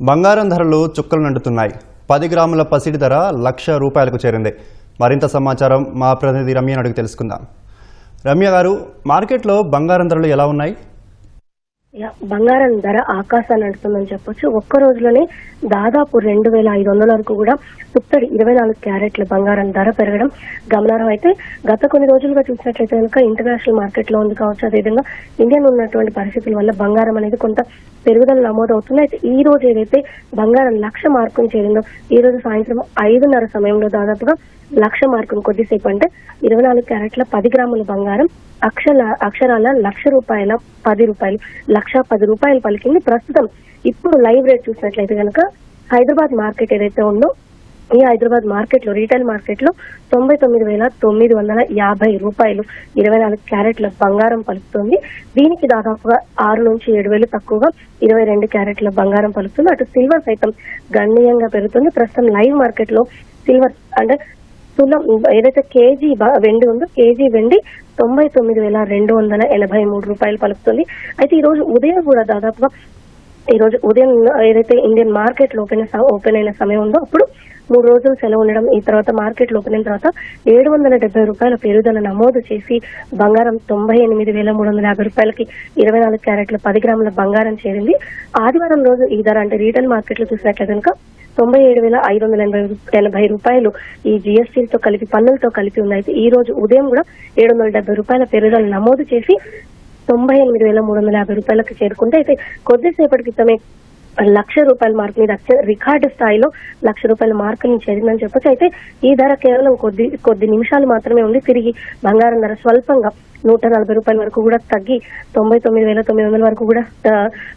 బంగారం ధరలు చుక్కలు నంటుతున్నాయి. 10 గ్రాముల పసిడి ధర ₹1,00,000కు చేరింది. మరింత సమాచారం మా ప్రతినిధి రమ్య అడిగి తెలుసుకుందాం. రమ్య గారు, మార్కెట్లో బంగారం ధరలు ఎలా ఉన్నాయి? బంగారం ధర ఆకాశాన్ని అంటుతుందని చెప్పొచ్చు. ఒక్క రోజులోనే దాదాపు 2,500 వరకు కూడా పుత్తడి 24 క్యారెట్ల బంగారం ధర పెరగడం గమనార్హం. అయితే గత కొన్ని రోజులుగా చూసినట్లయితే కనుక ఇంటర్నేషనల్ మార్కెట్ లో ఉంది కావచ్చు, అదేవిధంగా ఇండియాలో ఉన్నటువంటి పరిస్థితుల వల్ల బంగారం అనేది కొంత పెరుగుదల నమోదవుతుంది. అయితే ఈ రోజు ఏదైతే బంగారం 1,00,000 మార్కును చేరిందో, ఈ రోజు సాయంత్రం 5:30 సమయంలో దాదాపుగా 1,00,000 మార్కును కొద్దిసేపు అంటే 24 క్యారెట్ల 10 గ్రాముల బంగారం అక్షరాల ₹1,00,000 ₹10 ₹1,10 పలికింది. ప్రస్తుతం ఇప్పుడు లైవ్ రేట్ చూసినట్లయితే కనుక హైదరాబాద్ మార్కెట్ ఏదైతే ఉందో, ఈ హైదరాబాద్ మార్కెట్ లో రీటైల్ మార్కెట్ లో ₹99,950 24 క్యారెట్ల బంగారం పలుకుతుంది. దీనికి దాదాపుగా 6 నుంచి 7,000 తక్కువగా 22 క్యారెట్ల బంగారం పలుకుతుంది. అటు సిల్వర్ సైతం గణనీయంగా పెరుగుతుంది. ప్రస్తుతం లైవ్ మార్కెట్ లో సిల్వర్ అంటే తులం ఏదైతే కేజీ వెండి ఉందో, కేజీ వెండి ₹99,283 పలుకుతుంది. అయితే ఈ రోజు ఉదయం కూడా దాదాపుగా ఈ రోజు ఉదయం ఏదైతే ఇండియన్ మార్కెట్ లో ఓపెన్ అయిన సమయం ఉందో, అప్పుడు 3 రోజులు సెలవు ఉండడం, ఈ తర్వాత మార్కెట్ లో ఓపెన్ అయిన తర్వాత ₹770 పెరుగుదల నమోదు చేసి బంగారం ₹98,350కి 24 క్యారెట్ల 10 గ్రాముల బంగారం చేరింది. ఆదివారం రోజు ఈ ధర అంటే రీటైల్ మార్కెట్ లో చూసినట్లయితే కనుక ₹97,580 ఈ జిఎస్టీతో కలిపి పన్నులతో కలిపి ఉంది. అయితే ఈ రోజు ఉదయం కూడా ₹770 పెరుగుదల నమోదు చేసి ₹98,350కి చేరుకుంటే, అయితే కొద్దిసేపటి క్రితమే ₹1,00,000 మార్క్ మీద రికార్డు స్థాయిలో ₹1,00,000 మార్కుని చేరిందని చెప్పొచ్చు. అయితే ఈ ధర కేవలం కొద్ది నిమిషాలు మాత్రమే ఉంది. తిరిగి బంగారం ధర స్వల్పంగా ₹140 వరకు కూడా తగ్గి 99,900 వరకు కూడా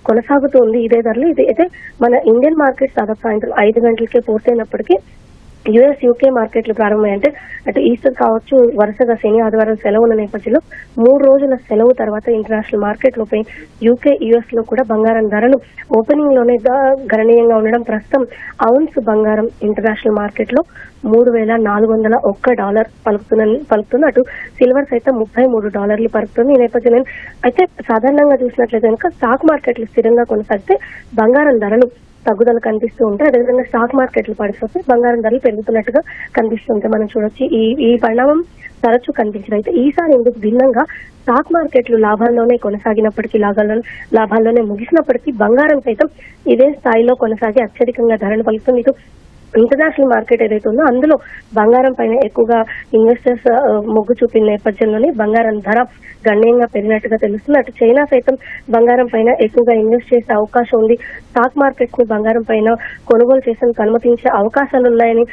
కొనసాగుతూ ఉంది ఇదే ధరలు. ఇది అయితే మన ఇండియన్ మార్కెట్ దాదాపు సాయంత్రం 5 గంటలకే పూర్తయినప్పటికీ యుఎస్ యూకే మార్కెట్లు ప్రారంభమయ్యంటే అటు ఈస్టర్ కావచ్చు, వరుసగా శని ఆదివారం సెలవు ఉన్న నేపథ్యంలో 3 రోజుల సెలవు తర్వాత ఇంటర్నేషనల్ మార్కెట్ లోపై యూకే యుఎస్ లో కూడా బంగారం ధరలు ఓపెనింగ్ లోనే గణనీయంగా ఉండడం. ప్రస్తుతం ఔన్స్ బంగారం ఇంటర్నేషనల్ మార్కెట్ లో $3,401 పలుకుతుంది. అటు సిల్వర్ సైతం $33 పలుకుతుంది. ఈ నేపథ్యంలో అయితే సాధారణంగా చూసినట్లయితే కనుక స్టాక్ మార్కెట్లు స్థిరంగా కొనసాగితే బంగారం ధరలు తగ్గుదల కనిపిస్తూ ఉంటాయి. అదేవిధంగా స్టాక్ మార్కెట్లు పడిపోతే బంగారం ధరలు పెరుగుతున్నట్టుగా కనిపిస్తుంటే మనం చూడొచ్చు. ఈ పరిణామం తరచూ కనిపించింది. అయితే ఈసారి ఎందుకు భిన్నంగా స్టాక్ మార్కెట్లు లాభాల్లోనే కొనసాగినప్పటికీ, లాభాల్లోనే ముగిసినప్పటికీ బంగారం సైతం ఇదే స్థాయిలో కొనసాగి అత్యధికంగా ధరలు పలుకుతుంది. ఇటు ఇంటర్నేషనల్ మార్కెట్ ఏదైతే ఉందో అందులో బంగారం పైన ఎక్కువగా ఇన్వెస్టర్స్ మొగ్గు చూపిన నేపథ్యంలోనే బంగారం ధర గణనీయంగా పెరిగినట్టుగా తెలుస్తుంది. అటు చైనా సైతం బంగారం పైన ఎక్కువగా ఇన్వెస్ట్ చేసే అవకాశం ఉంది. స్టాక్ మార్కెట్స్ ని బంగారం పైన కొనుగోలు చేసేందుకు అనుమతించే అవకాశాలు ఉన్నాయని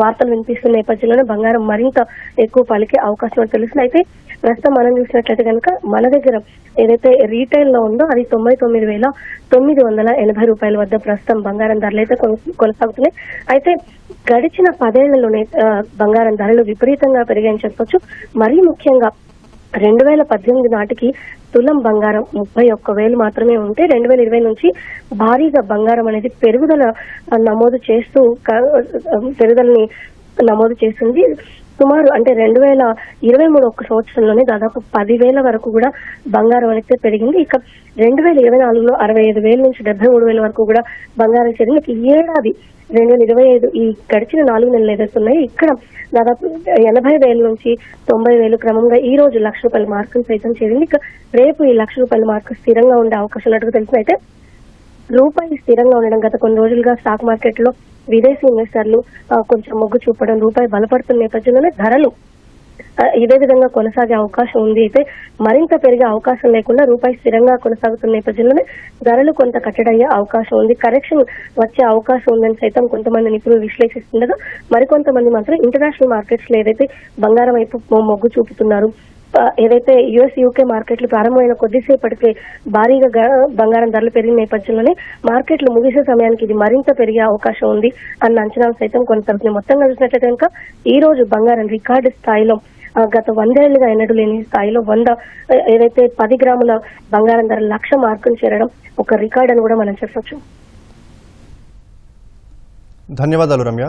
వార్తలు వినిపిస్తున్న నేపథ్యంలోనే బంగారం మరింత ఎక్కువ పలికే అవకాశం తెలుస్తుంది. అయితే ప్రస్తుతం మనం చూసినట్లయితే కనుక మన దగ్గర ఏదైతే రీటైల్ లో ఉందో అది $99,980 వద్ద ప్రస్తుతం బంగారం ధరలు అయితే కొనసాగుతున్నాయి. అయితే గడిచిన 10 ఏళ్లలోనే బంగారం ధరలు విపరీతంగా పెరిగాయని చెప్పొచ్చు. మరీ ముఖ్యంగా 2018 నాటికి తులం బంగారం 31,000 మాత్రమే ఉంటే 2020 నుంచి భారీగా బంగారం అనేది పెరుగుదలని నమోదు చేసింది. సుమారు అంటే 2023 ఒక్క సంవత్సరంలోనే దాదాపు 10,000 వరకు కూడా బంగారం అయితే పెరిగింది. ఇక 2024లో 65,000 నుంచి 73,000 వరకు కూడా బంగారం చేరింది. ఈ ఏడాది 2025 ఈ గడిచిన 4 నెలలు ఏదైతున్నాయి ఇక్కడ దాదాపు 80,000 నుంచి 90,000 క్రమంగా ఈ రోజు ₹1,00,000 మార్కును సైతం చేరింది. ఇక రేపు ఈ ₹1,00,000 మార్కు స్థిరంగా ఉండే అవకాశం ఉన్నట్టుగా తెలిసింది. అయితే రూపాయి స్థిరంగా ఉండడం, గత కొన్ని రోజులుగా స్టాక్ మార్కెట్ లో విదేశీ ఇన్వెస్టర్లు కొంచెం మొగ్గు చూపడం, రూపాయి బలపడుతున్న నేపథ్యంలోనే ధరలు ఇదే విధంగా కొనసాగే అవకాశం ఉంది. అయితే మరింత పెరిగే అవకాశం లేకుండా రూపాయి స్థిరంగా కొనసాగుతున్న నేపథ్యంలోనే ధరలు కొంత కట్టడయ్యే అవకాశం ఉంది. కరెక్షన్ వచ్చే అవకాశం ఉందని సైతం కొంతమంది నిపుణులు విశ్లేషిస్తుండగా, మరికొంతమంది మాత్రం ఇంటర్నేషనల్ మార్కెట్స్ లో ఏదైతే బంగారం వైపు మొగ్గు చూపుతున్నారు, ఏదైతే యుఎస్ యూకే మార్కెట్లు ప్రారంభమైన కొద్దిసేపటికే భారీగా బంగారం ధరలు పెరిగిన నేపథ్యంలోనే మార్కెట్లు ముగిసే సమయానికి ఇది మరింత పెరిగే అవకాశం ఉంది అన్న అంచనాలు సైతం కొనసాగుతున్నాయి. మొత్తంగా చూసినట్లయితే కనుక ఈ రోజు బంగారం రికార్డు స్థాయిలో గత 100 ఏళ్లుగా ఎన్నడూ లేని స్థాయిలో ఏదైతే 10 గ్రాముల బంగారం ధర 1,00,000 మార్కును చేరడం ఒక రికార్డ్ అని కూడా మనం చెప్పొచ్చు. ధన్యవాదాలు రమ్య.